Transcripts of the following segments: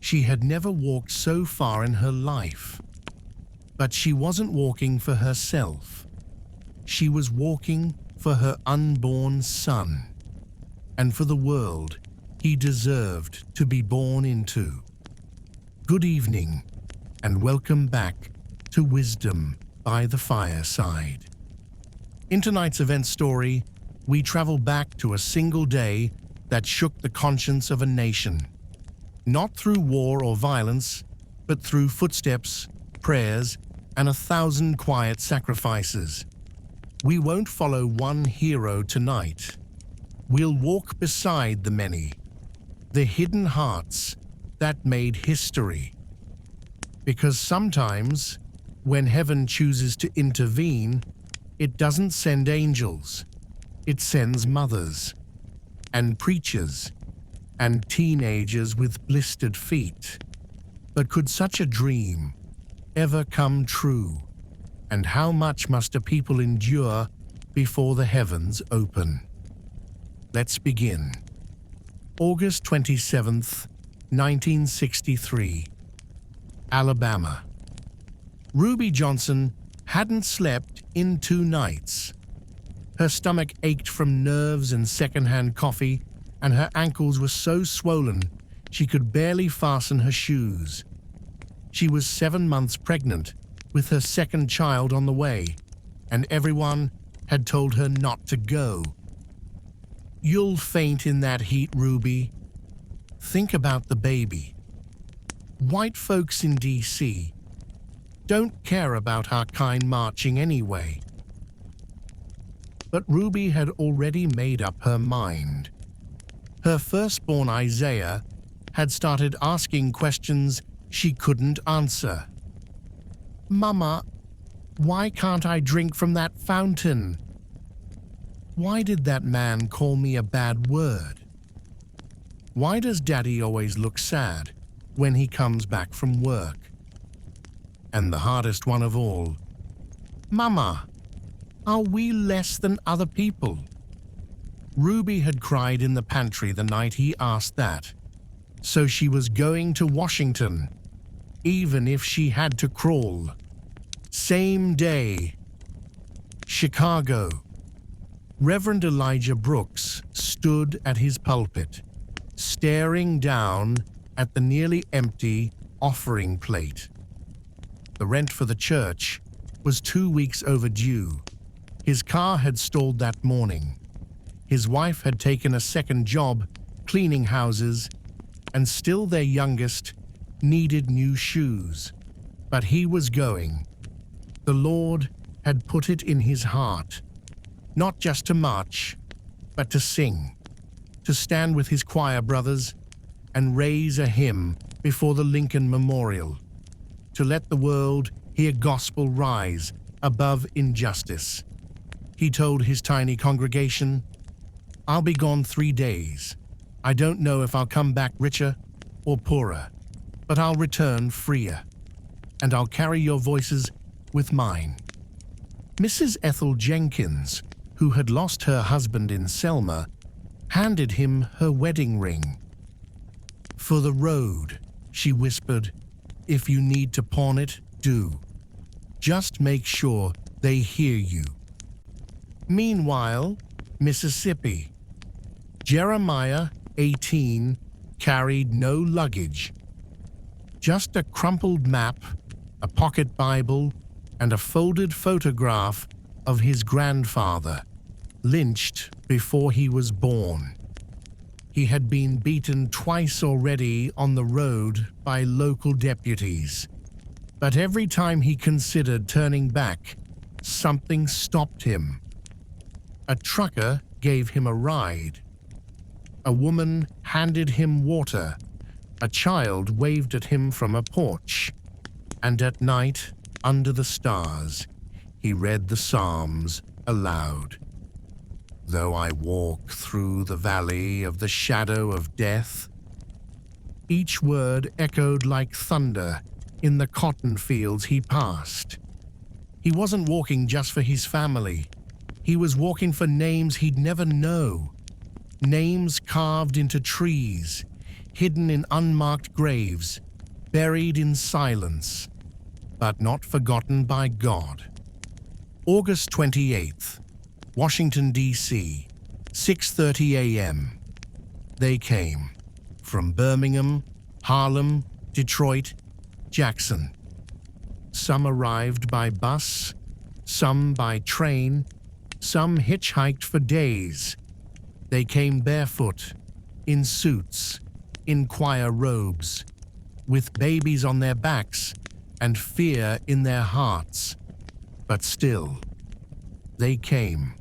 She had never walked so far in her life. But she wasn't walking for herself. She was walking for her unborn son, and for the world he deserved to be born into. Good evening, and welcome back to Wisdom by the Fireside. In tonight's event story, we travel back to a single day that shook the conscience of a nation. Not through war or violence, but through footsteps, prayers, and 1,000 quiet sacrifices. We won't follow one hero tonight. We'll walk beside the many, the hidden hearts that made history. Because sometimes, when heaven chooses to intervene, it doesn't send angels. It sends mothers, and preachers, and teenagers with blistered feet. But could such a dream ever come true? And how much must a people endure before the heavens open? Let's begin. August 27th, 1963, Alabama. Ruby Johnson hadn't slept in 2 nights. Her stomach ached from nerves and secondhand coffee, and her ankles were so swollen she could barely fasten her shoes. She was 7 months pregnant, with her second child on the way, and everyone had told her not to go. You'll faint in that heat, Ruby. Think about the baby. White folks in D.C. don't care about our kind marching anyway. But Ruby had already made up her mind. Her firstborn Isaiah had started asking questions she couldn't answer. Mama, why can't I drink from that fountain? Why did that man call me a bad word? Why does Daddy always look sad when he comes back from work? And the hardest one of all, Mama, are we less than other people? Ruby had cried in the pantry the night he asked that, so she was going to Washington, even if she had to crawl. Same day. Chicago. Reverend Elijah Brooks stood at his pulpit, staring down at the nearly empty offering plate. The rent for the church was 2 weeks overdue. His car had stalled that morning. His wife had taken a second job cleaning houses, and still their youngest needed new shoes. But he was going. The Lord had put it in his heart, not just to march, but to sing, to stand with his choir brothers and raise a hymn before the Lincoln Memorial, to let the world hear gospel rise above injustice. He told his tiny congregation, I'll be gone 3 days. I don't know if I'll come back richer or poorer, but I'll return freer, and I'll carry your voices with mine. Mrs. Ethel Jenkins, who had lost her husband in Selma, handed him her wedding ring. For the road, she whispered, if you need to pawn it, do. Just make sure they hear you. Meanwhile, Mississippi. Jeremiah, 18, carried no luggage. Just a crumpled map, a pocket Bible, and a folded photograph of his grandfather, lynched before he was born. He had been beaten twice already on the road by local deputies. But every time he considered turning back, something stopped him. A trucker gave him a ride. A woman handed him water. A child waved at him from a porch. And at night, under the stars, he read the Psalms aloud. Though I walk through the valley of the shadow of death. Each word echoed like thunder in the cotton fields he passed. He wasn't walking just for his family. He was walking for names he'd never know. Names carved into trees. hidden in unmarked graves, buried in silence, but not forgotten by God. August 28th, Washington, D.C., 6:30 a.m. They came from Birmingham, Harlem, Detroit, Jackson. Some arrived by bus, some by train, some hitchhiked for days. They came barefoot, in suits, in choir robes, with babies on their backs and fear in their hearts. But still, they came.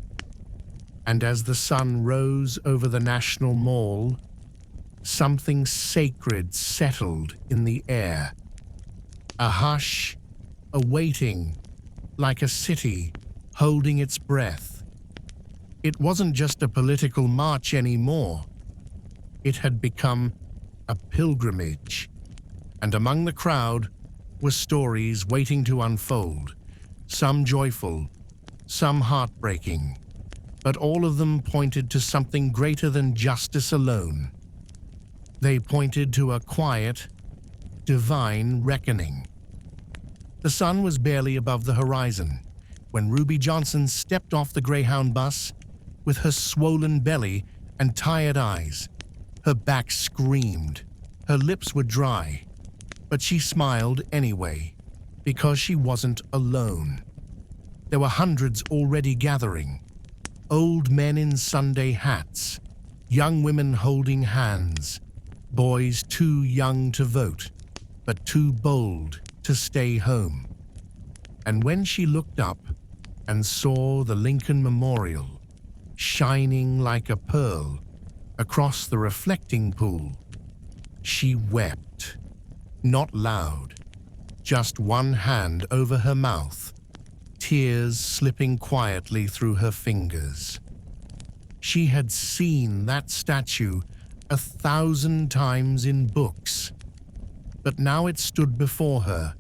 And as the sun rose over the National Mall, something sacred settled in the air. A hush, a waiting, like a city holding its breath. It wasn't just a political march anymore. It had become a pilgrimage. And among the crowd were stories waiting to unfold, some joyful, some heartbreaking, but all of them pointed to something greater than justice alone. They pointed to a quiet, divine reckoning. The sun was barely above the horizon when Ruby Johnson stepped off the Greyhound bus with her swollen belly and tired eyes. Her back screamed. Her lips were dry, but she smiled anyway, because she wasn't alone. There were hundreds already gathering. Old men in Sunday hats, young women holding hands, boys too young to vote, but too bold to stay home. And when she looked up and saw the Lincoln Memorial shining like a pearl across the reflecting pool, she wept, not loud, just one hand over her mouth, tears slipping quietly through her fingers. She had seen that statue 1,000 times in books, but now it stood before her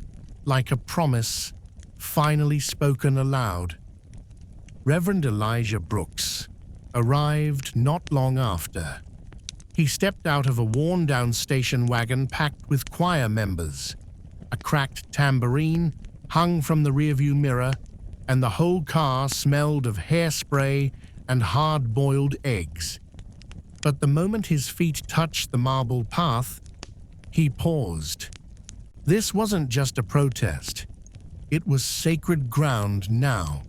like a promise finally spoken aloud. Reverend Elijah Brooks arrived not long after. He stepped out of a worn-down station wagon packed with choir members. A cracked tambourine hung from the rearview mirror, and the whole car smelled of hairspray and hard-boiled eggs. But the moment his feet touched the marble path, he paused. This wasn't just a protest. It was sacred ground now.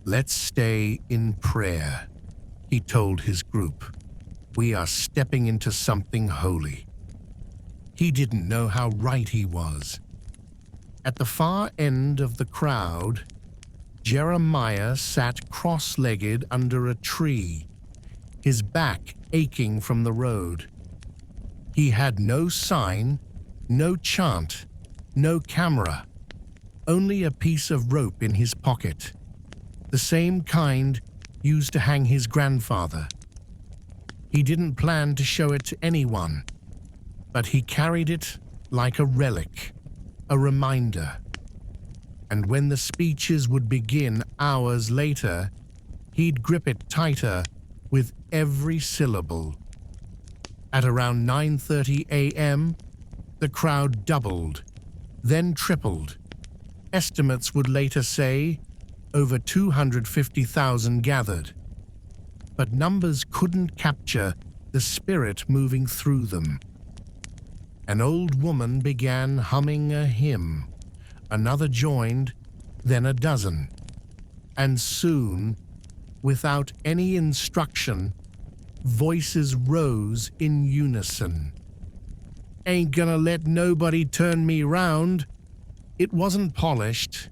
"Let's stay in prayer," he told his group. "We are stepping into something holy." He didn't know how right he was. At the far end of the crowd, Jeremiah sat cross-legged under a tree, his back aching from the road. He had no sign, no chant, no camera, only a piece of rope in his pocket, the same kind used to hang his grandfather. He didn't plan to show it to anyone, but he carried it like a relic, a reminder. And when the speeches would begin hours later, he'd grip it tighter with every syllable. At around 9:30 a.m., the crowd doubled, then tripled. Estimates would later say over 250,000 gathered. But numbers couldn't capture the spirit moving through them. An old woman began humming a hymn. Another joined, then a dozen. And soon, without any instruction, voices rose in unison. "Ain't gonna let nobody turn me round." It wasn't polished,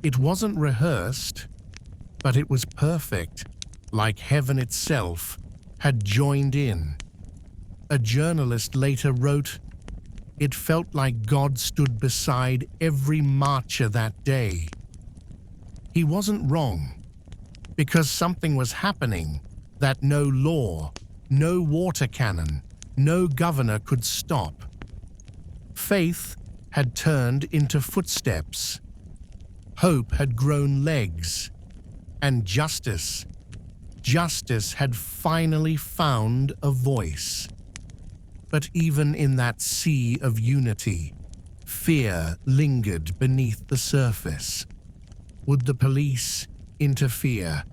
it wasn't rehearsed, but it was perfect, like heaven itself had joined in. A journalist later wrote, "It felt like God stood beside every marcher that day." He wasn't wrong, because something was happening that no law, no water cannon, no governor could stop. Faith had turned into footsteps. Hope had grown legs. And justice had finally found a voice. But even in that sea of unity, fear lingered beneath the surface. Would the police interfere?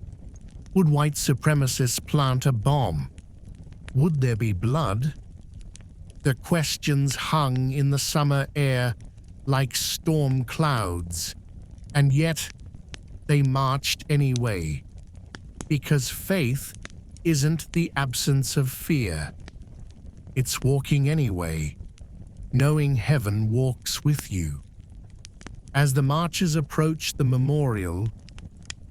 Would white supremacists plant a bomb? Would there be blood? The questions hung in the summer air like storm clouds, and yet they marched anyway, because faith isn't the absence of fear. It's walking anyway, knowing heaven walks with you. As the marchers approached the memorial,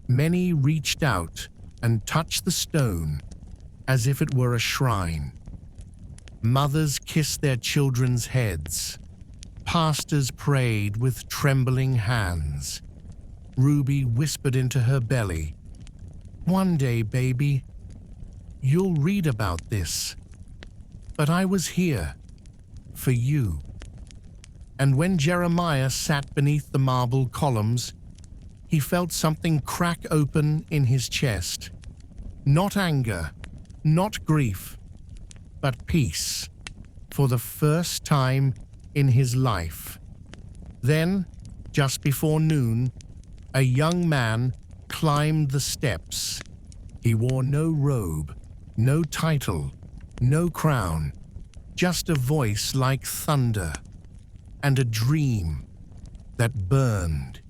many reached out and touched the stone as if it were a shrine. Mothers kissed their children's heads. Pastors prayed with trembling hands. Ruby whispered into her belly, "One day, baby, you'll read about this. But I was here, for you." And when Jeremiah sat beneath the marble columns, he felt something crack open in his chest. Not anger, not grief, but peace, for the first time in his life. Then, just before noon, a young man climbed the steps. He wore no robe, no title, no crown, just a voice like thunder, and a dream that burned.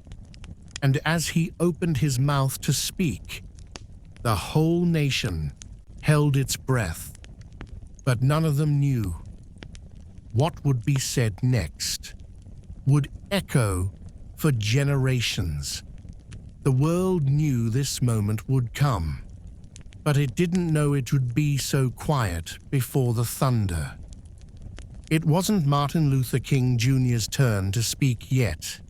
And as he opened his mouth to speak, the whole nation held its breath, but none of them knew. What would be said next would echo for generations. The world knew this moment would come, but it didn't know it would be so quiet before the thunder. It wasn't Martin Luther King Jr.'s turn to speak yet.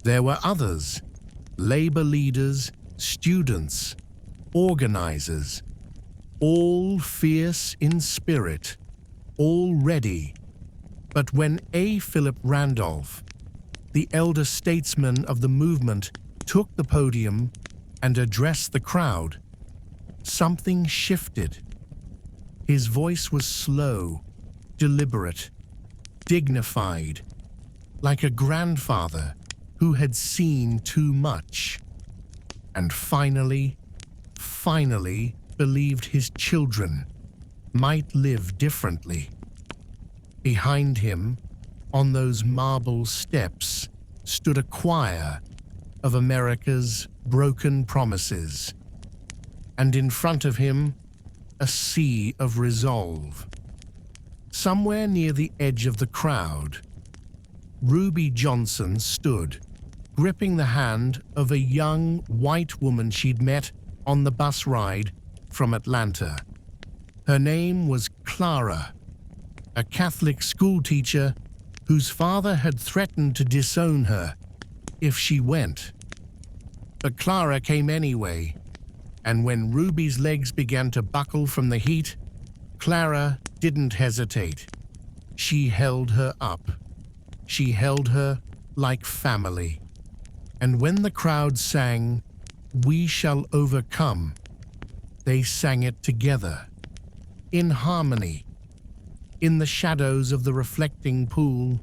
There were others, labor leaders, students, organizers, all fierce in spirit, all ready. But when A. Philip Randolph, the elder statesman of the movement, took the podium and addressed the crowd, something shifted. His voice was slow, deliberate, dignified, like a grandfather who had seen too much, and finally believed his children might live differently. Behind him, on those marble steps, stood a choir of America's broken promises, and in front of him, a sea of resolve. Somewhere near the edge of the crowd, Ruby Johnson stood, gripping the hand of a young white woman she'd met on the bus ride from Atlanta. Her name was Clara, a Catholic schoolteacher whose father had threatened to disown her if she went. But Clara came anyway, and when Ruby's legs began to buckle from the heat, Clara didn't hesitate. She held her up. She held her like family. And when the crowd sang, "We shall overcome," they sang it together, in harmony. In the shadows of the reflecting pool,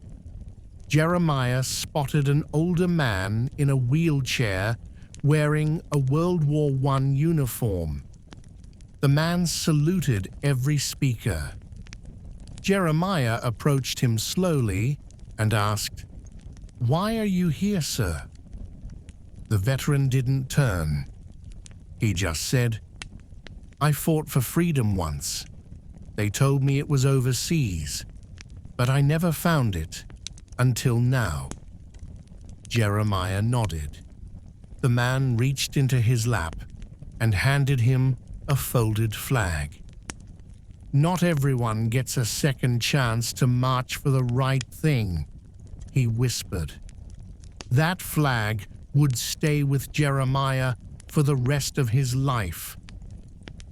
Jeremiah spotted an older man in a wheelchair wearing a World War I uniform. The man saluted every speaker. Jeremiah approached him slowly and asked, "Why are you here, sir?" The veteran didn't turn. He just said, "I fought for freedom once. They told me it was overseas, but I never found it until now." Jeremiah nodded. The man reached into his lap and handed him a folded flag. "Not everyone gets a second chance to march for the right thing," he whispered. That flag would stay with Jeremiah for the rest of his life.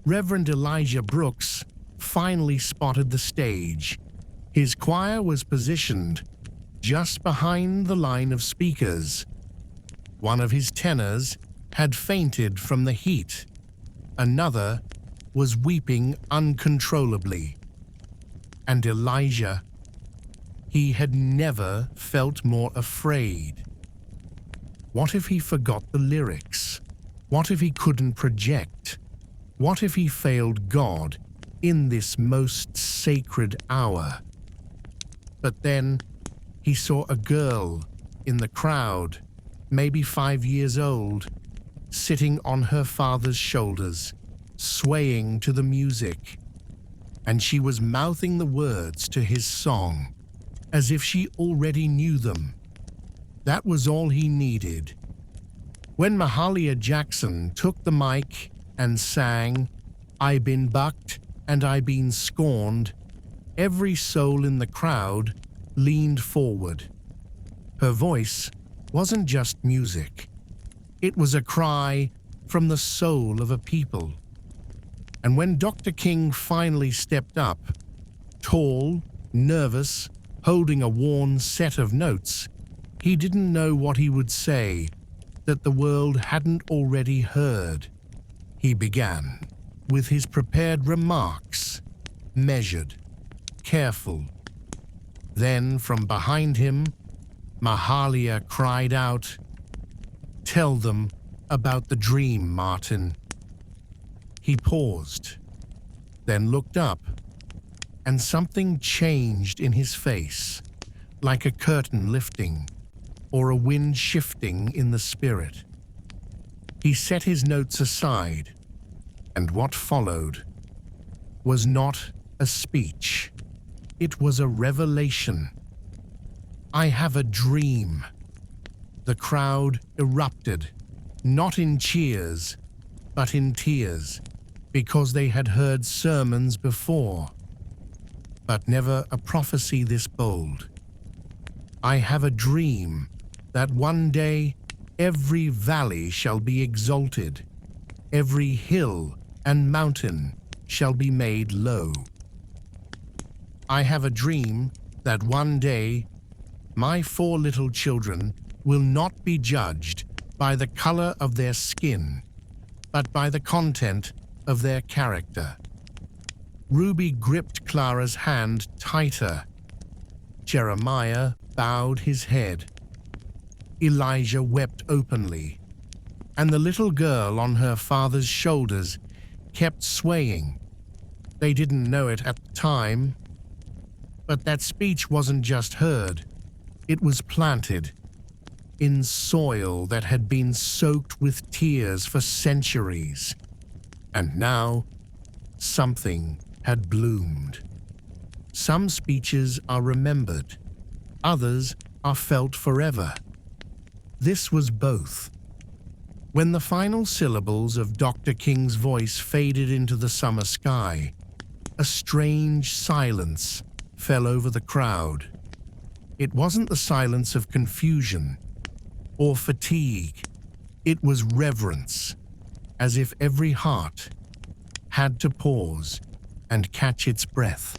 Reverend Elijah Brooks finally spotted the stage. His choir was positioned just behind the line of speakers. One of his tenors had fainted from the heat. Another was weeping uncontrollably. And Elijah, he had never felt more afraid. What if he forgot the lyrics? What if he couldn't project? What if he failed God in this most sacred hour? But then he saw a girl in the crowd, maybe 5 years old, sitting on her father's shoulders, swaying to the music. And she was mouthing the words to his song, as if she already knew them. That was all he needed. When Mahalia Jackson took the mic and sang, "I been bucked and I been scorned," every soul in the crowd leaned forward. Her voice wasn't just music. It was a cry from the soul of a people. And when Dr. King finally stepped up, tall, nervous, holding a worn set of notes, he didn't know what he would say that the world hadn't already heard. He began with his prepared remarks, measured, careful. Then from behind him, Mahalia cried out, "Tell them about the dream, Martin." He paused, then looked up, and something changed in his face, like a curtain lifting or a wind shifting in the spirit. He set his notes aside, and what followed was not a speech. It was a revelation. "I have a dream." The crowd erupted, not in cheers, but in tears, because they had heard sermons before, but never a prophecy this bold. "I have a dream that one day every valley shall be exalted, every hill and mountain shall be made low. I have a dream that one day my 4 little children will not be judged by the color of their skin, but by the content of their character." Ruby gripped Clara's hand tighter. Jeremiah bowed his head. Elijah wept openly, and the little girl on her father's shoulders kept swaying. They didn't know it at the time, but that speech wasn't just heard, it was planted in soil that had been soaked with tears for centuries. And now, something had bloomed. Some speeches are remembered, others are felt forever. This was both. When the final syllables of Dr. King's voice faded into the summer sky, a strange silence fell over the crowd. It wasn't the silence of confusion or fatigue. It was reverence, as if every heart had to pause and catch its breath,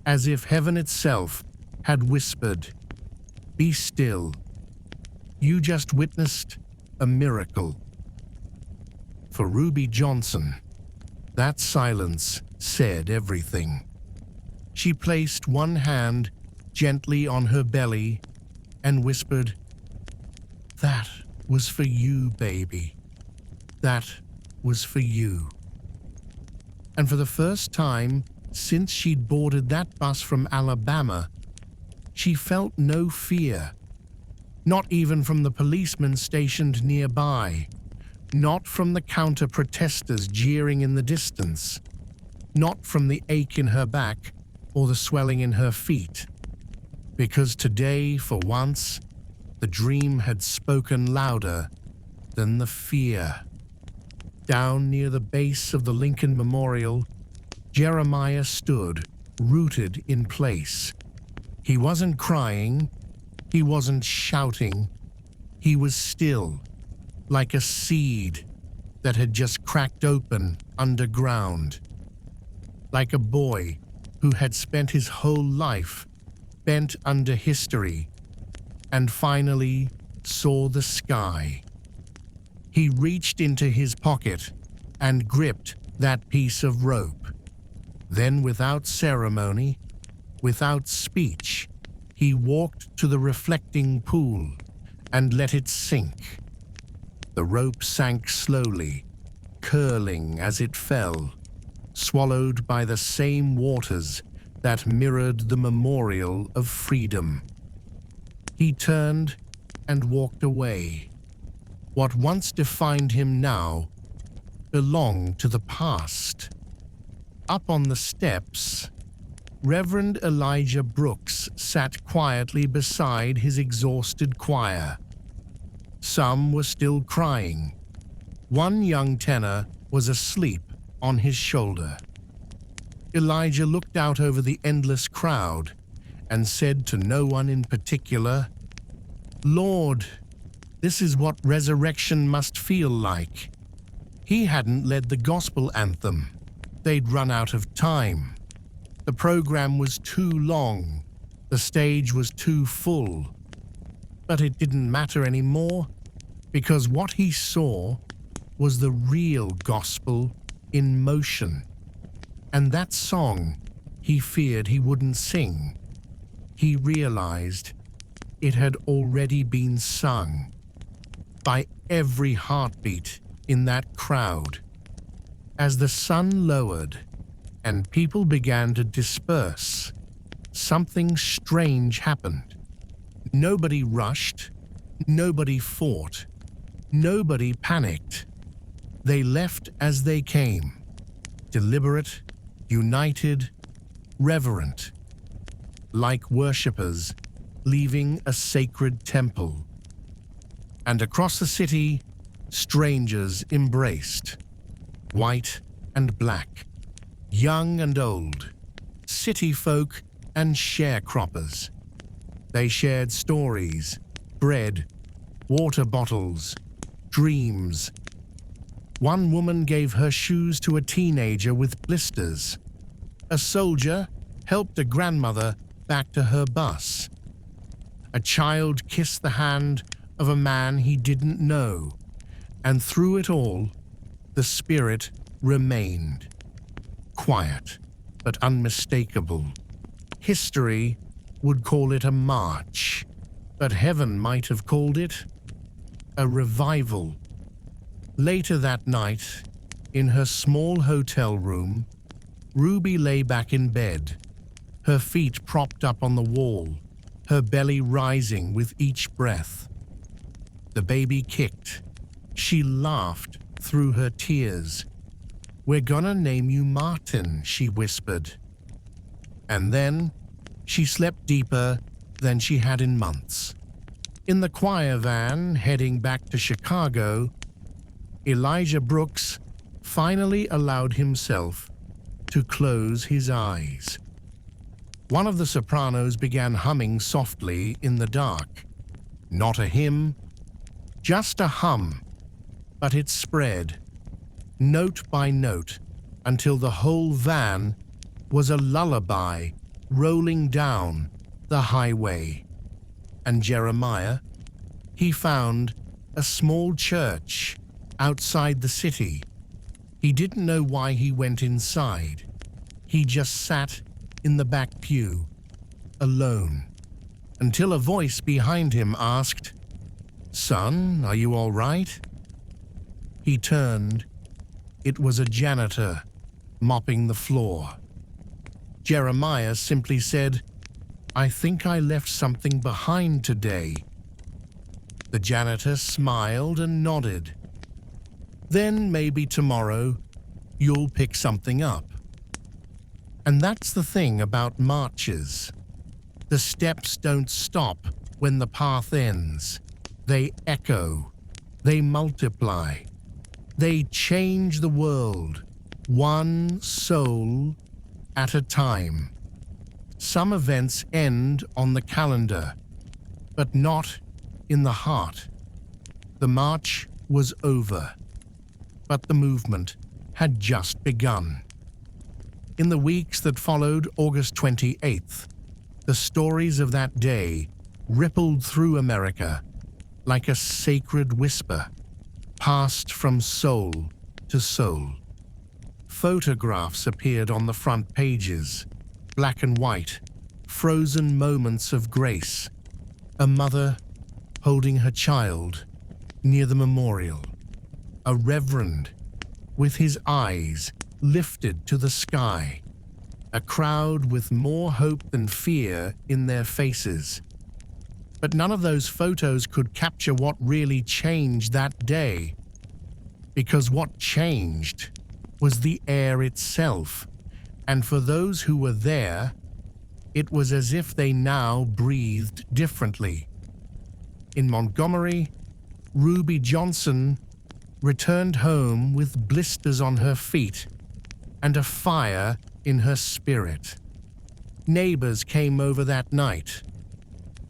as if heaven itself had whispered, "Be still. You just witnessed a miracle." For Ruby Johnson, that silence said everything. She placed one hand gently on her belly and whispered, "That was for you, baby. That was for you." And for the first time since she'd boarded that bus from Alabama, she felt no fear. Not even from the policemen stationed nearby, not from the counter-protesters jeering in the distance, not from the ache in her back or the swelling in her feet. Because today, for once, the dream had spoken louder than the fear. Down near the base of the Lincoln Memorial, Jeremiah stood, rooted in place. He wasn't crying, he wasn't shouting, he was still, like a seed that had just cracked open underground. Like a boy who had spent his whole life bent under history and finally saw the sky. He reached into his pocket and gripped that piece of rope. Then, without ceremony, Without speech, he walked to the reflecting pool and let it sink. The rope sank slowly, curling as it fell, swallowed by the same waters that mirrored the memorial of freedom. He turned and walked away. What once defined him now belonged to the past. Up on the steps, Reverend Elijah Brooks sat quietly beside his exhausted choir. Some were still crying. One young tenor was asleep on his shoulder. Elijah looked out over the endless crowd and said to no one in particular, "Lord, this is what resurrection must feel like." He hadn't led the gospel anthem. They'd run out of time. The program was too long. The stage was too full. But it didn't matter anymore, because what he saw was the real gospel in motion. And that song he feared he wouldn't sing, he realized it had already been sung by every heartbeat in that crowd. As the sun lowered and people began to disperse, something strange happened. Nobody rushed, nobody fought, nobody panicked. They left as they came, deliberate, united, reverent, like worshippers leaving a sacred temple. And across the city, strangers embraced, white and black, young and old, city folk and sharecroppers. They shared stories, bread, water bottles, dreams. One woman gave her shoes to a teenager with blisters. A soldier helped a grandmother back to her bus. A child kissed the hand of a man he didn't know, and through it all, the spirit remained. Quiet, but unmistakable. History would call it a march, but heaven might have called it a revival. Later that night, in her small hotel room, Ruby lay back in bed, her feet propped up on the wall, her belly rising with each breath. The baby kicked. She laughed through her tears. "We're gonna name you Martin," she whispered. And then she slept deeper than she had in months. In the choir van heading back to Chicago, Elijah Brooks finally allowed himself to close his eyes. One of the sopranos began humming softly in the dark. Not a hymn, just a hum, but it spread, note by note, until the whole van was a lullaby rolling down the highway. And Jeremiah, he found a small church outside the city. He didn't know why he went inside. He just sat in the back pew, alone, until a voice behind him asked, "Son, are you all right?" He turned. It was a janitor mopping the floor. Jeremiah simply said, "I think I left something behind today." The janitor smiled and nodded. "Then maybe tomorrow you'll pick something up." And that's the thing about marches. The steps don't stop when the path ends. They echo. They multiply. They change the world, one soul at a time. Some events end on the calendar, but not in the heart. The march was over, but the movement had just begun. In the weeks that followed August 28th, the stories of that day rippled through America like a sacred whisper, passed from soul to soul. Photographs appeared on the front pages, black and white, frozen moments of grace. A mother holding her child near the memorial. A reverend with his eyes lifted to the sky. A crowd with more hope than fear in their faces. But none of those photos could capture what really changed that day. Because what changed was the air itself. And for those who were there, it was as if they now breathed differently. In Montgomery, Ruby Johnson returned home with blisters on her feet and a fire in her spirit. Neighbors came over that night,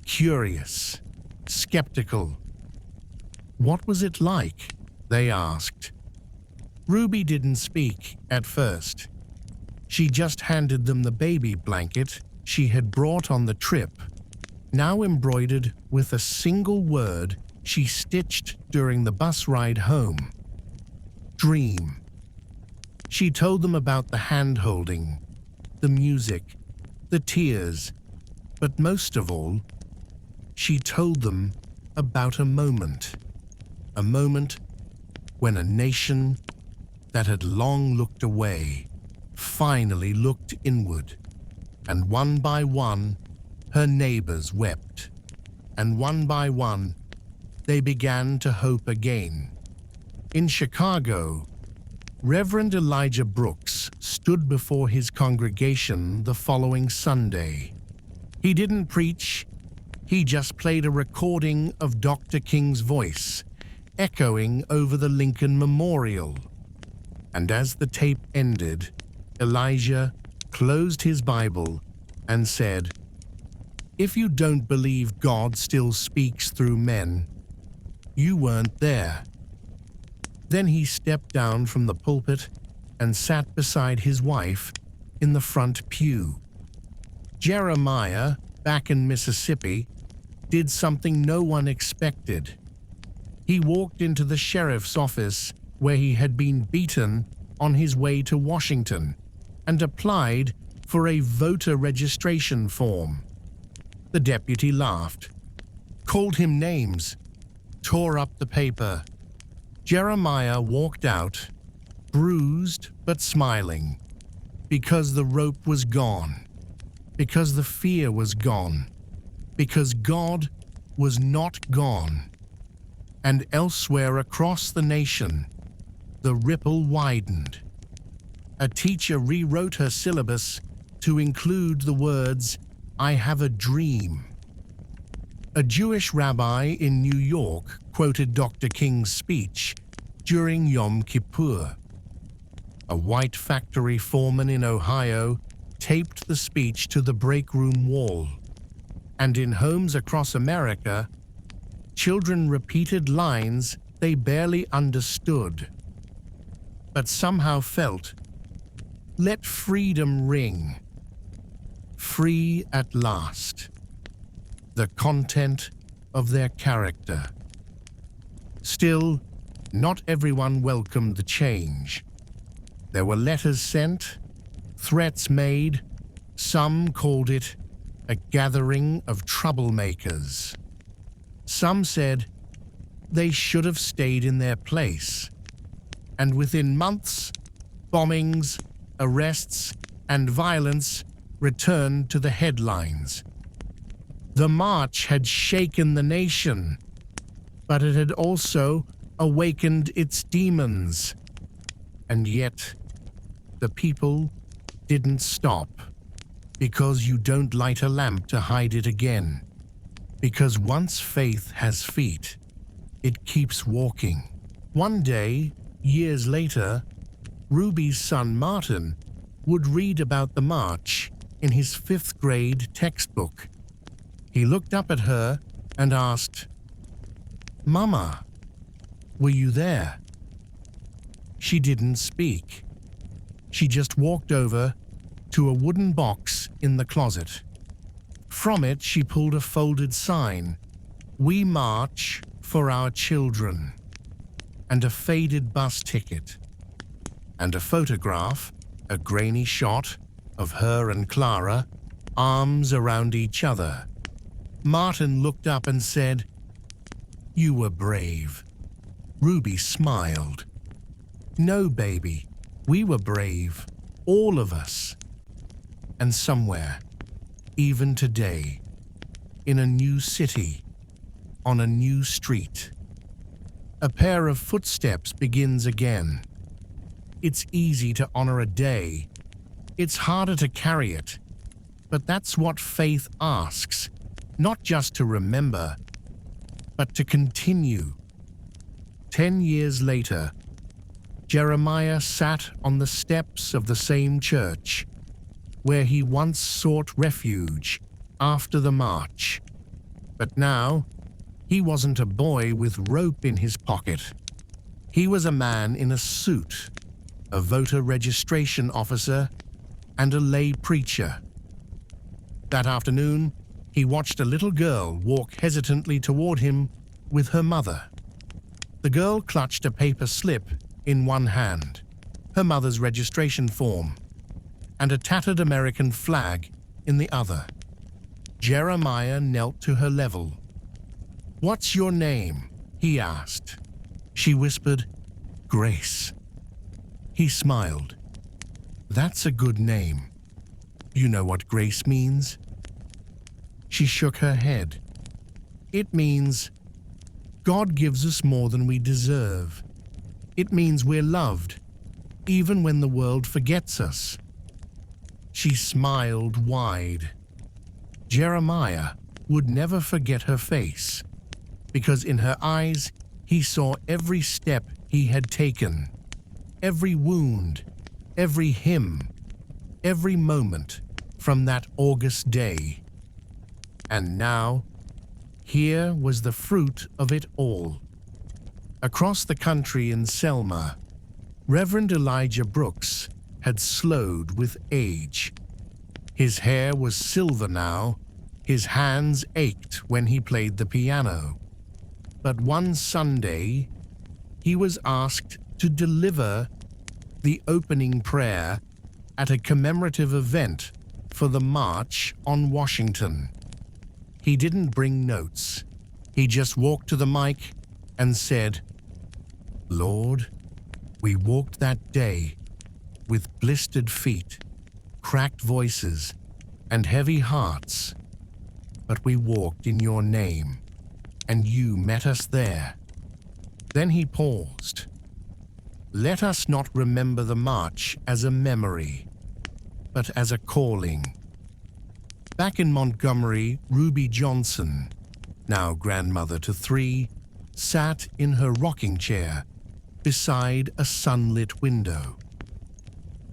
curious, skeptical. What was it like? They asked. Ruby didn't speak at first. She just handed them the baby blanket she had brought on the trip, now embroidered with a single word she stitched during the bus ride home. Dream. She told them about the hand-holding, the music, the tears, but most of all, she told them about a moment when a nation that had long looked away finally looked inward, and one by one, her neighbors wept, and one by one, they began to hope again. In Chicago, Reverend Elijah Brooks stood before his congregation the following Sunday. He didn't preach, he just played a recording of Dr. King's voice, echoing over the Lincoln Memorial. And as the tape ended, Elijah closed his Bible and said, "If you don't believe God still speaks through men, you weren't there." Then he stepped down from the pulpit and sat beside his wife in the front pew. Jeremiah, back in Mississippi, did something no one expected. He walked into the sheriff's office where he had been beaten on his way to Washington and applied for a voter registration form. The deputy laughed, called him names, tore up the paper. Jeremiah walked out, bruised but smiling, because the rope was gone, because the fear was gone, because God was not gone. And elsewhere across the nation, the ripple widened. A teacher rewrote her syllabus to include the words, "I have a dream." A Jewish rabbi in New York quoted Dr. King's speech during Yom Kippur. A white factory foreman in Ohio taped the speech to the break room wall. And in homes across America, children repeated lines they barely understood, but somehow felt, "Let freedom ring. Free at last." The content of their character. Still, not everyone welcomed the change. There were letters sent, threats made, some called it a gathering of troublemakers. Some said they should have stayed in their place. And within months, bombings, arrests, and violence returned to the headlines. The march had shaken the nation, but it had also awakened its demons. And yet, the people didn't stop, because you don't light a lamp to hide it again. Because once faith has feet, it keeps walking. One day, years later, Ruby's son Martin would read about the march in his 5th grade textbook. He looked up at her and asked, "Mama, were you there?" She didn't speak. She just walked over to a wooden box in the closet. From it, she pulled a folded sign, "We march for our children," and a faded bus ticket, and a photograph, a grainy shot of her and Clara, arms around each other. Martin looked up and said, "You were brave." Ruby smiled. "No, baby, we were brave, all of us." And somewhere, even today, in a new city, on a new street, a pair of footsteps begins again. It's easy to honor a day. It's harder to carry it. But that's what faith asks, not just to remember, but to continue. 10 years later, Jeremiah sat on the steps of the same church where he once sought refuge after the march. But now, he wasn't a boy with rope in his pocket. He was a man in a suit, a voter registration officer, and a lay preacher. That afternoon, he watched a little girl walk hesitantly toward him with her mother. The girl clutched a paper slip in one hand, her mother's registration form, and a tattered American flag in the other. Jeremiah knelt to her level. "What's your name?" he asked. She whispered, "Grace." He smiled. "That's a good name. You know what grace means?" She shook her head. "It means God gives us more than we deserve. It means we're loved, even when the world forgets us." She smiled wide. Jeremiah would never forget her face, because in her eyes he saw every step he had taken, every wound, every hymn, every moment from that August day. And now, here was the fruit of it all. Across the country in Selma, Reverend Elijah Brooks had slowed with age. His hair was silver now, his hands ached when he played the piano. But one Sunday, he was asked to deliver the opening prayer at a commemorative event for the March on Washington. He didn't bring notes. He just walked to the mic and said, "Lord, we walked that day with blistered feet, cracked voices, and heavy hearts, but we walked in your name, and you met us there." Then he paused. "Let us not remember the march as a memory, but as a calling." Back in Montgomery, Ruby Johnson, now grandmother to 3, sat in her rocking chair beside a sunlit window.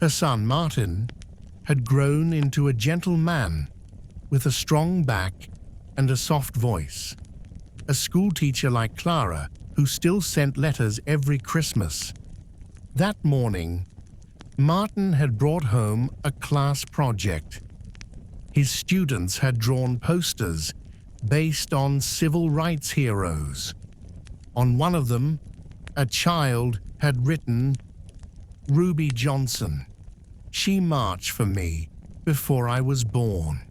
Her son Martin had grown into a gentle man with a strong back and a soft voice, a schoolteacher like Clara who still sent letters every Christmas. That morning, Martin had brought home a class project. His students had drawn posters based on civil rights heroes. On one of them, a child had written, "Ruby Johnson, she marched for me before I was born."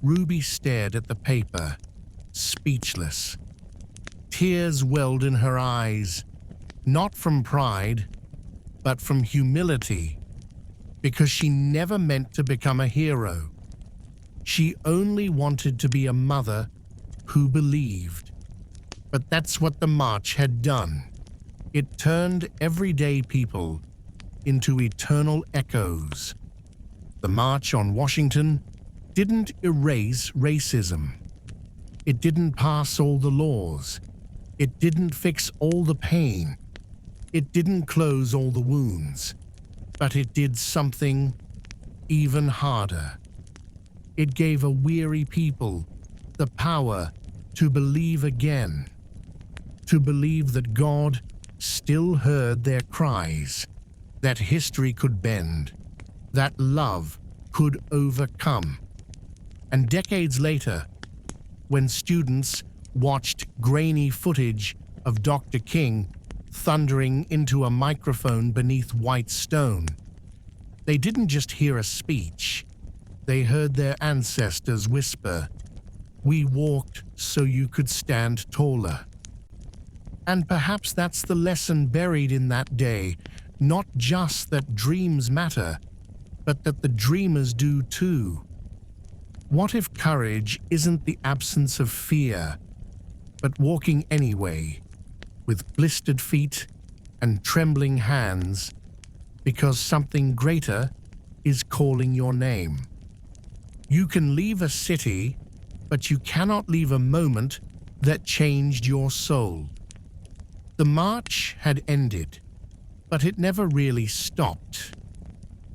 Ruby stared at the paper, speechless. Tears welled in her eyes, not from pride, but from humility, because she never meant to become a hero. She only wanted to be a mother who believed. But that's what the march had done. It turned everyday people into eternal echoes. The March on Washington didn't erase racism. It didn't pass all the laws. It didn't fix all the pain. It didn't close all the wounds. But it did something even harder. It gave a weary people the power to believe again, to believe that God still heard their cries, that history could bend, that love could overcome. And decades later, when students watched grainy footage of Dr. King thundering into a microphone beneath white stone, they didn't just hear a speech, They heard their ancestors whisper, "We walked so you could stand taller." And perhaps that's the lesson buried in that day, not just that dreams matter, but that the dreamers do too. What if courage isn't the absence of fear, but walking anyway, with blistered feet and trembling hands, because something greater is calling your name? You can leave a city, but you cannot leave a moment that changed your soul. The march had ended, but it never really stopped.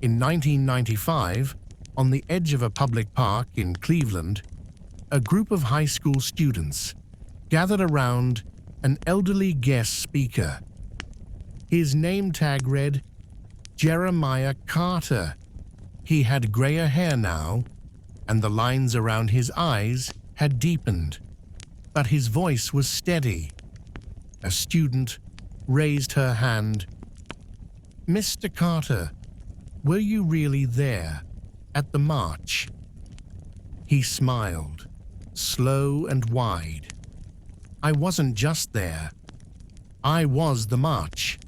In 1995, on the edge of a public park in Cleveland, a group of high school students gathered around an elderly guest speaker. His name tag read, Jeremiah Carter. He had grayer hair now, and the lines around his eyes had deepened, but his voice was steady. A student raised her hand. "Mr. Carter, were you really there at the march?" He smiled, slow and wide. "I wasn't just there. I was the march."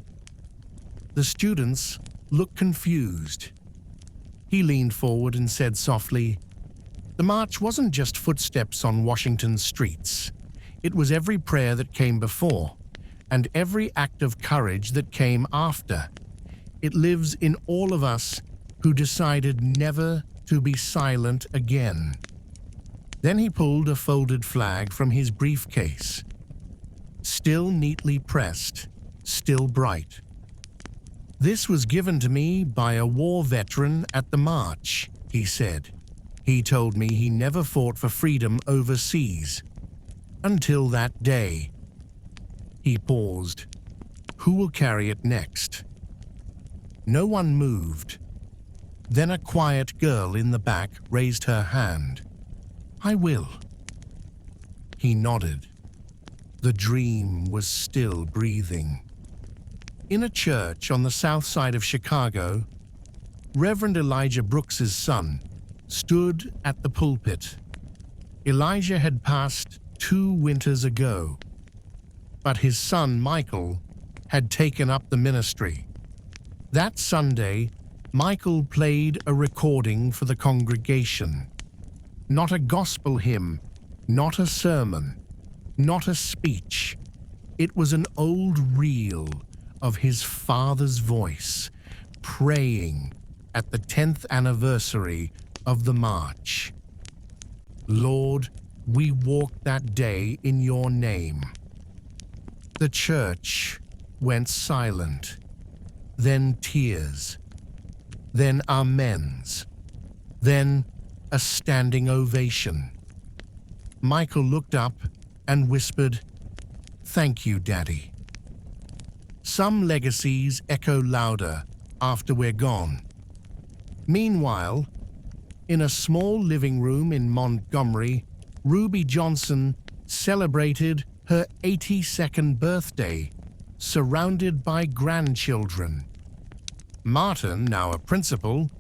The students looked confused. He leaned forward and said softly, "The march wasn't just footsteps on Washington's streets. It was every prayer that came before, and every act of courage that came after. It lives in all of us who decided never to be silent again." Then he pulled a folded flag from his briefcase. Still neatly pressed, still bright. "This was given to me by a war veteran at the march," he said. "He told me he never fought for freedom overseas. Until that day." He paused. "Who will carry it next?" No one moved. Then a quiet girl in the back raised her hand. "I will." He nodded. The dream was still breathing. In a church on the south side of Chicago, Reverend Elijah Brooks's son stood at the pulpit. Elijah had passed 2 winters ago, but his son Michael had taken up the ministry. That Sunday, Michael played a recording for the congregation. Not a gospel hymn, not a sermon, not a speech. It was an old reel of his father's voice, praying at the 10th anniversary of the march. "Lord, we walked that day in your name." The church went silent, then tears, then amens, then a standing ovation. Michael looked up and whispered, "Thank you, Daddy." Some legacies echo louder after we're gone. Meanwhile, in a small living room in Montgomery, Ruby Johnson celebrated her 82nd birthday, surrounded by grandchildren. Martin, now a principal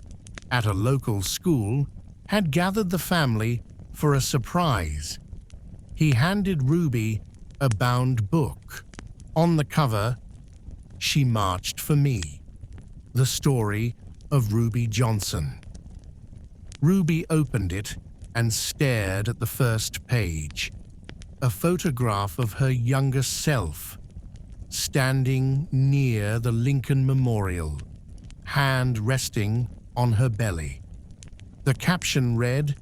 at a local school, had gathered the family for a surprise. He handed Ruby a bound book. On the cover, "She Marched for Me," the story of Ruby Johnson. Ruby opened it and stared at the first page, a photograph of her younger self, standing near the Lincoln Memorial, hand resting on her belly. The caption read,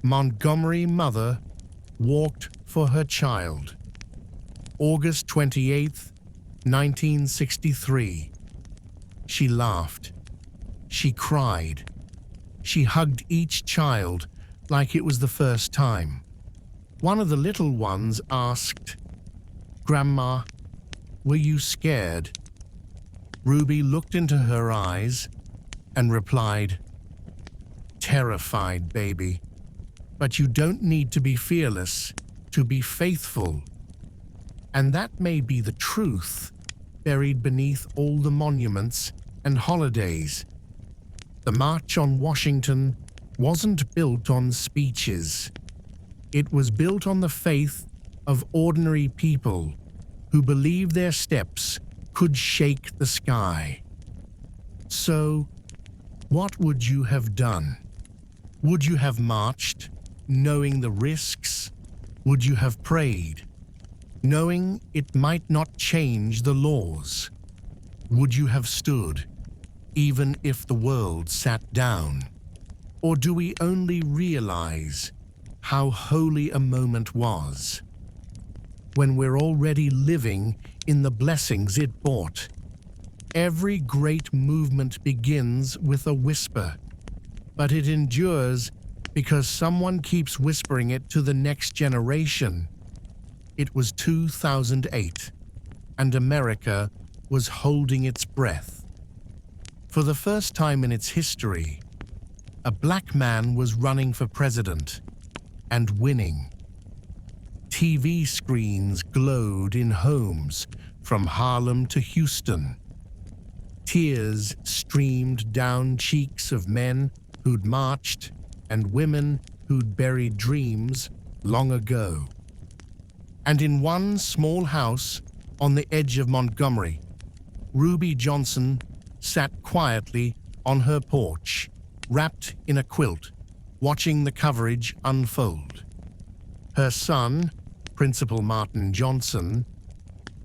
"Montgomery mother walked for her child. August 28th, 1963. She laughed. She cried. She hugged each child like it was the first time. One of the little ones asked, 'Grandma, were you scared?' Ruby looked into her eyes and replied, 'Terrified, baby. But you don't need to be fearless to be faithful.' And that may be the truth buried beneath all the monuments and holidays. The March on Washington wasn't built on speeches. It was built on the faith of ordinary people who believed their steps could shake the sky. So, what would you have done? Would you have marched, knowing the risks? Would you have prayed, knowing it might not change the laws? Would you have stood, even if the world sat down? Or do we only realize how holy a moment was when we're already living in the blessings it brought? Every great movement begins with a whisper, but it endures because someone keeps whispering it to the next generation. It was 2008, and America was holding its breath. For the first time in its history, a black man was running for president and winning. TV screens glowed in homes from Harlem to Houston. Tears streamed down cheeks of men who'd marched and women who'd buried dreams long ago. And in one small house on the edge of Montgomery, Ruby Johnson sat quietly on her porch, wrapped in a quilt, watching the coverage unfold. Her son, Principal Martin Johnson,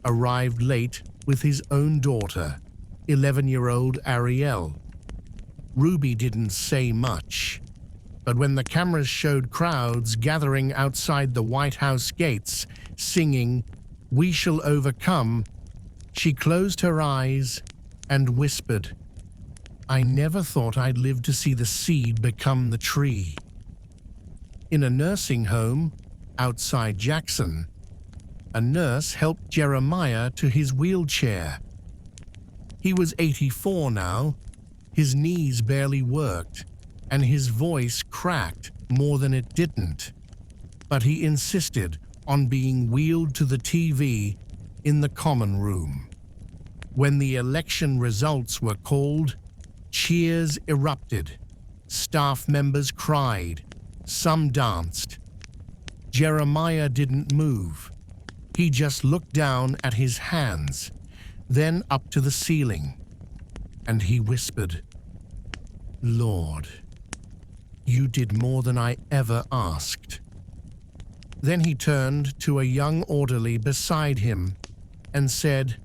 arrived late with his own daughter, 11-year-old Ariel. Ruby didn't say much, but when the cameras showed crowds gathering outside the White House gates, singing, "We Shall Overcome," she closed her eyes and whispered, "I never thought I'd live to see the seed become the tree." In a nursing home outside Jackson, a nurse helped Jeremiah to his wheelchair. He was 84 now, his knees barely worked, and his voice cracked more than it didn't. But he insisted on being wheeled to the TV in the common room. When the election results were called, cheers erupted. Staff members cried. Some danced. Jeremiah didn't move. He just looked down at his hands, then up to the ceiling, and he whispered, "Lord, you did more than I ever asked." Then he turned to a young orderly beside him and said,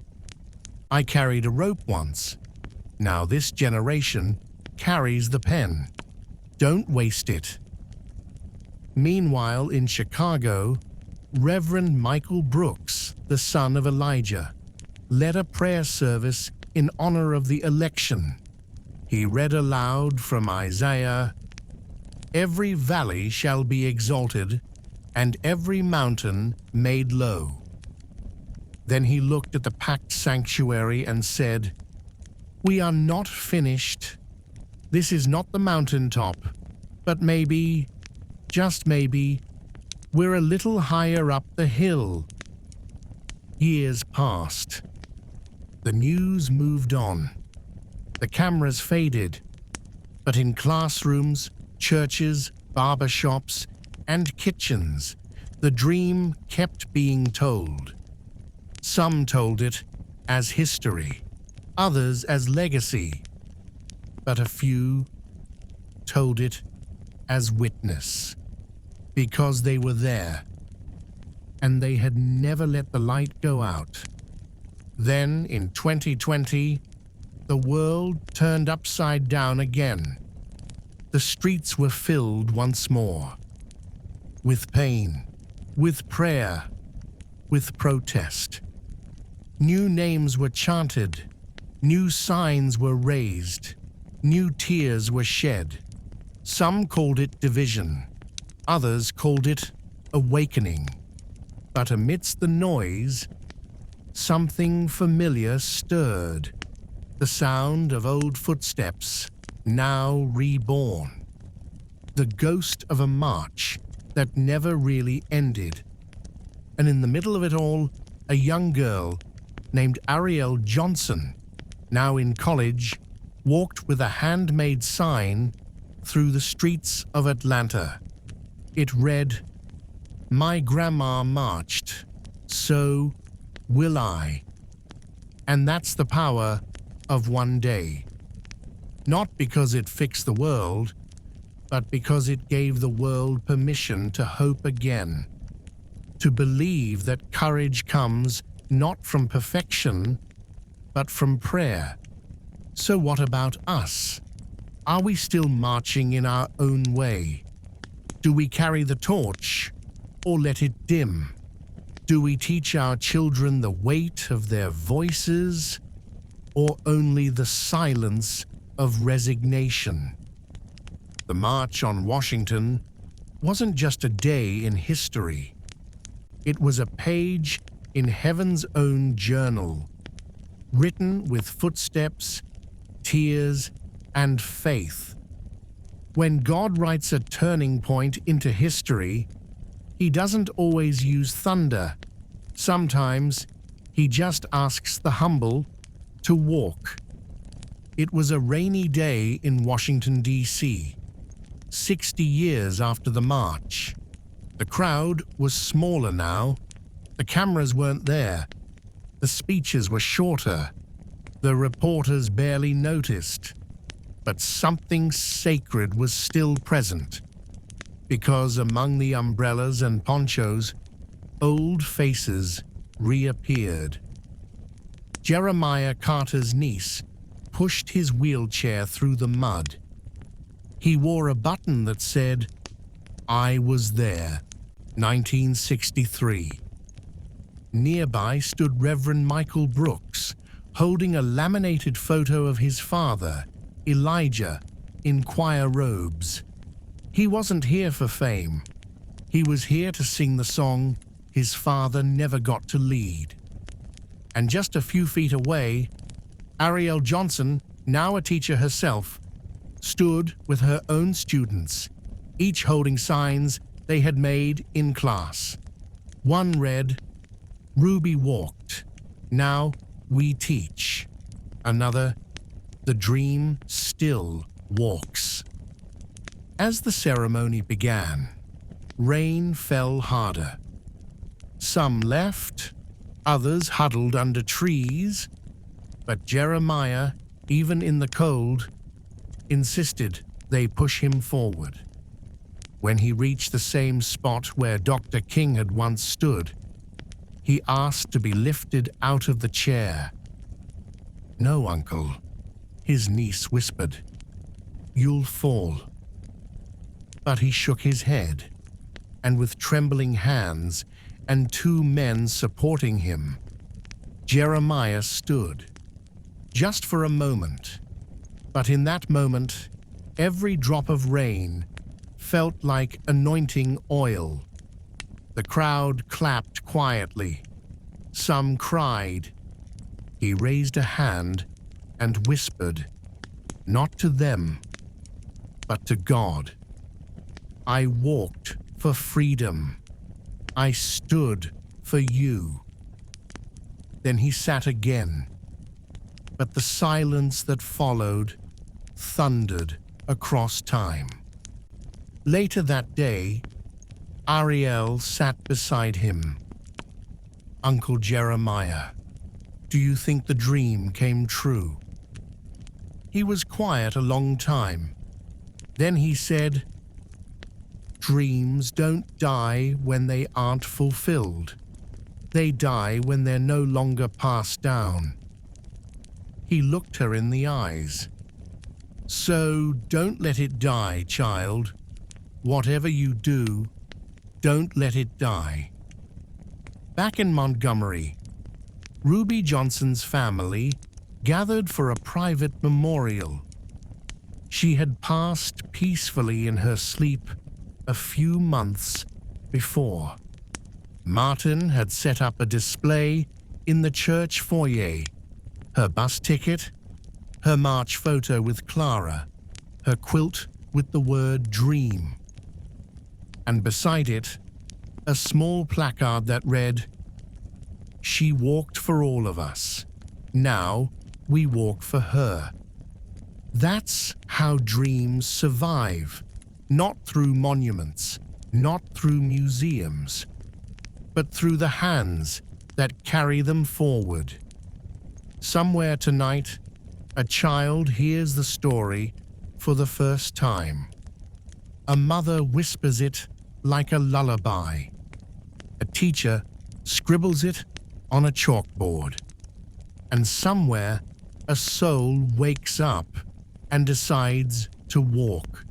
"I carried a rope once. Now this generation carries the pen. Don't waste it." Meanwhile, in Chicago, Reverend Michael Brooks, the son of Elijah, led a prayer service in honor of the election. He read aloud from Isaiah, "Every valley shall be exalted, and every mountain made low." Then he looked at the packed sanctuary and said, "We are not finished. This is not the mountaintop, but maybe, just maybe, we're a little higher up the hill." Years passed. The news moved on. The cameras faded, but in classrooms, churches, barbershops, and kitchens, the dream kept being told. Some told it as history, others as legacy, but a few told it as witness, because they were there, and they had never let the light go out. Then, in 2020, the world turned upside down again. The streets were filled once more, with pain, with prayer, with protest. New names were chanted, new signs were raised, new tears were shed. Some called it division, others called it awakening. But amidst the noise, something familiar stirred, the sound of old footsteps, now reborn. The ghost of a march that never really ended. And in the middle of it all, a young girl named Ariel Johnson, now in college, walked with a handmade sign through the streets of Atlanta. It read, "My grandma marched, so will I." And that's the power of one day. Not because it fixed the world, but because it gave the world permission to hope again, to believe that courage comes not from perfection, but from prayer. So what about us? Are we still marching in our own way? Do we carry the torch, or let it dim? Do we teach our children the weight of their voices, or only the silence of resignation? The March on Washington wasn't just a day in history. It was a page in heaven's own journal, written with footsteps, tears, and faith. When God writes a turning point into history, He doesn't always use thunder. Sometimes He just asks the humble to walk. It was a rainy day in Washington, D.C., 60 years after the march. The crowd was smaller now. The cameras weren't there. The speeches were shorter. The reporters barely noticed. But something sacred was still present, because among the umbrellas and ponchos, old faces reappeared. Jeremiah Carter's niece pushed his wheelchair through the mud. He wore a button that said, "I was there, 1963. Nearby stood Reverend Michael Brooks, holding a laminated photo of his father, Elijah, in choir robes. He wasn't here for fame. He was here to sing the song his father never got to lead. And just a few feet away, Ariel Johnson, now a teacher herself, stood with her own students, each holding signs they had made in class. One read, "Ruby walked, now we teach." Another, "The dream still walks." As the ceremony began, rain fell harder. Some left, others huddled under trees, but Jeremiah, even in the cold, insisted they push him forward. When he reached the same spot where Dr. King had once stood, he asked to be lifted out of the chair. "No, Uncle," his niece whispered. "You'll fall." But he shook his head, and with trembling hands and two men supporting him, Jeremiah stood. Just for a moment. But in that moment, every drop of rain felt like anointing oil. The crowd clapped quietly. Some cried. He raised a hand and whispered, not to them, but to God. "I walked for freedom. I stood for you." Then he sat again, but the silence that followed thundered across time. Later that day, Ariel sat beside him. "Uncle Jeremiah, do you think the dream came true?" He was quiet a long time. Then he said, "Dreams don't die when they aren't fulfilled. They die when they're no longer passed down." He looked her in the eyes. "So don't let it die, child. Whatever you do, don't let it die." Back in Montgomery, Ruby Johnson's family gathered for a private memorial. She had passed peacefully in her sleep a few months before. Martin had set up a display in the church foyer, her bus ticket, her march photo with Clara, her quilt with the word "dream," and beside it, a small placard that read, "She walked for all of us. Now we walk for her." That's how dreams survive, not through monuments, not through museums, but through the hands that carry them forward. Somewhere tonight, a child hears the story for the first time. A mother whispers it like a lullaby. A teacher scribbles it on a chalkboard. And somewhere, a soul wakes up and decides to walk.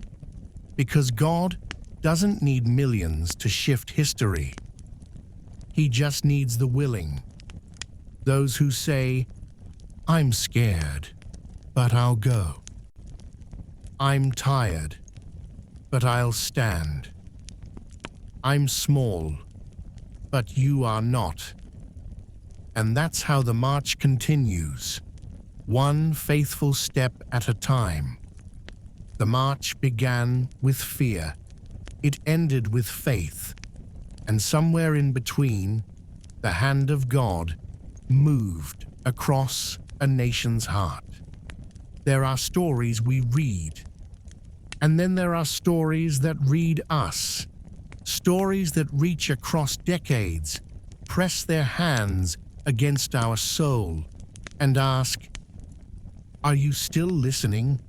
Because God doesn't need millions to shift history. He just needs the willing. Those who say, "I'm scared, but I'll go. I'm tired, but I'll stand. I'm small, but you are not." And that's how the march continues, one faithful step at a time. The march began with fear. It ended with faith. And somewhere in between, the hand of God moved across a nation's heart. There are stories we read, and then there are stories that read us. Stories that reach across decades, press their hands against our soul, and ask, "Are you still listening?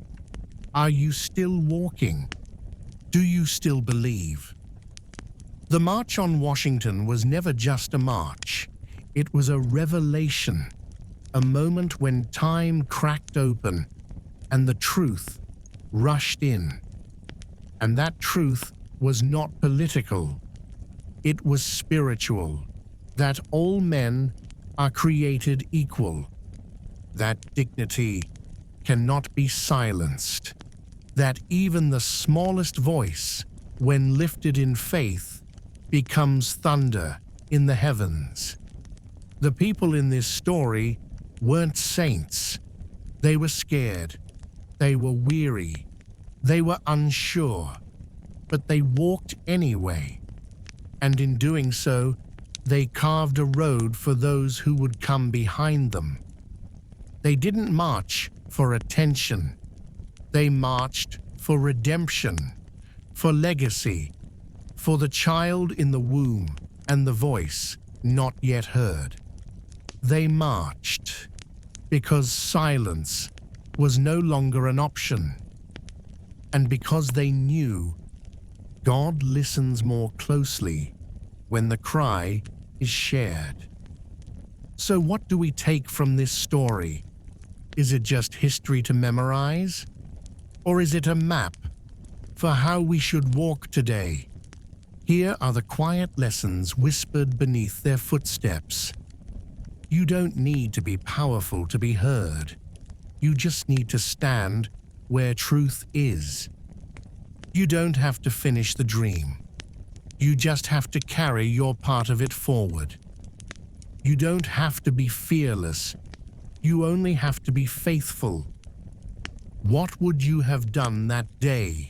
Are you still walking? Do you still believe?" The March on Washington was never just a march. It was a revelation, a moment when time cracked open and the truth rushed in. And that truth was not political. It was spiritual, that all men are created equal, that dignity cannot be silenced, that even the smallest voice, when lifted in faith, becomes thunder in the heavens. The people in this story weren't saints. They were scared. They were weary. They were unsure. But they walked anyway. And in doing so, they carved a road for those who would come behind them. They didn't march for attention. They marched for redemption, for legacy, for the child in the womb and the voice not yet heard. They marched because silence was no longer an option, and because they knew God listens more closely when the cry is shared. So what do we take from this story? Is it just history to memorize? Or is it a map for how we should walk today? Here are the quiet lessons whispered beneath their footsteps. You don't need to be powerful to be heard. You just need to stand where truth is. You don't have to finish the dream. You just have to carry your part of it forward. You don't have to be fearless. You only have to be faithful. What would you have done that day?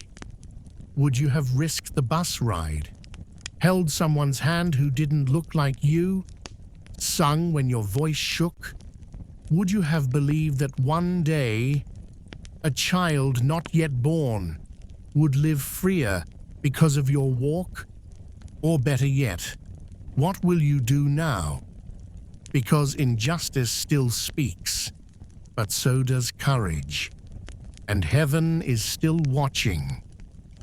Would you have risked the bus ride? Held someone's hand who didn't look like you? Sung when your voice shook? Would you have believed that one day a child not yet born would live freer because of your walk? Or better yet, what will you do now? Because injustice still speaks, but so does courage. And heaven is still watching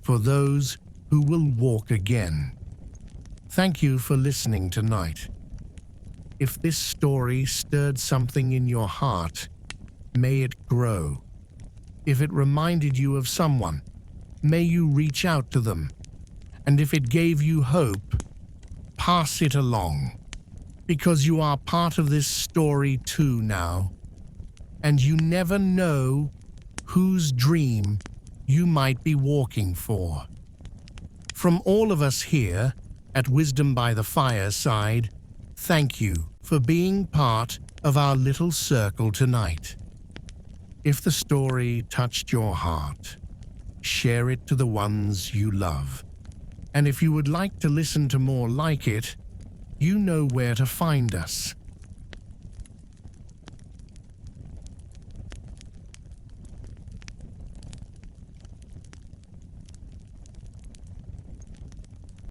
for those who will walk again. Thank you for listening tonight. If this story stirred something in your heart, may it grow. If it reminded you of someone, may you reach out to them. And if it gave you hope, pass it along. Because you are part of this story too now. And you never know whose dream you might be walking for. From all of us here at Wisdom by the Fireside, thank you for being part of our little circle tonight. If the story touched your heart, share it to the ones you love. And if you would like to listen to more like it, you know where to find us.